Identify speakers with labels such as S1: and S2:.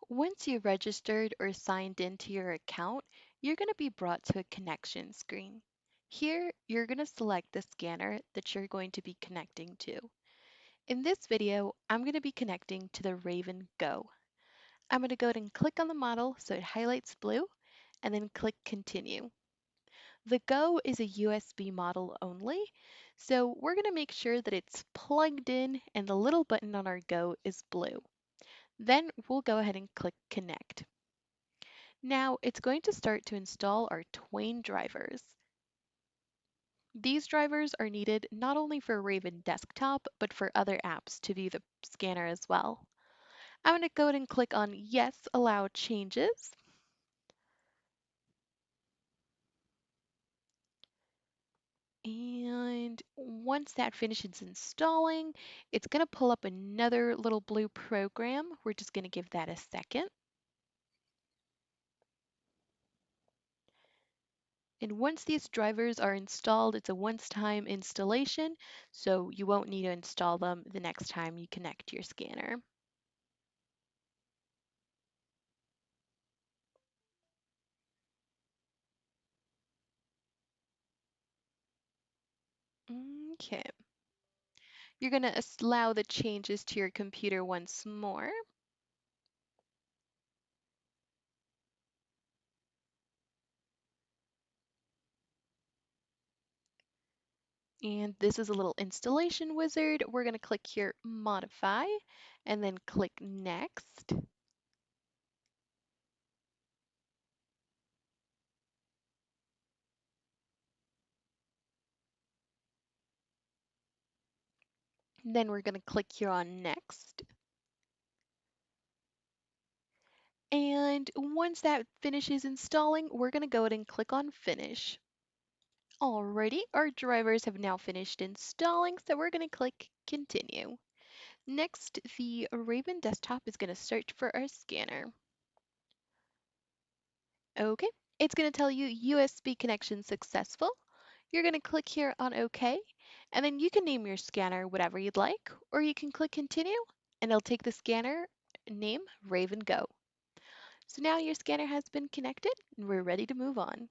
S1: Once you've registered or signed into your account, you're going to be brought to a connection screen. Here, you're going to select the scanner that you're going to be connecting to. In this video, I'm going to be connecting to the Raven Go. I'm going to go ahead and click on the model so it highlights blue, and then click Continue. The Go is a USB model only, so we're going to make sure that it's plugged in and the little button on our Go is blue. Then we'll go ahead and click Connect. Now it's going to start to install our TWAIN drivers. These drivers are needed not only for Raven Desktop, but for other apps to view the scanner as well. I'm going to go ahead and click on Yes, Allow Changes. And once that finishes installing, it's going to pull up another little blue program. We're just going to give that a second. And once these drivers are installed, it's a once-time installation, so you won't need to install them the next time you connect your scanner. Okay. You're going to allow the changes to your computer once more. And this is a little installation wizard. We're going to click here, Modify, and then click Next. Then we're going to click here on Next. And once that finishes installing, we're going to go ahead and click on Finish. Alrighty, our drivers have now finished installing, so we're going to click Continue. Next, the Raven desktop is going to search for our scanner. Okay, it's going to tell you USB connection successful. You're going to click here on OK, and then you can name your scanner whatever you'd like, or you can click Continue, and it'll take the scanner name Raven Go. So now your scanner has been connected, and we're ready to move on.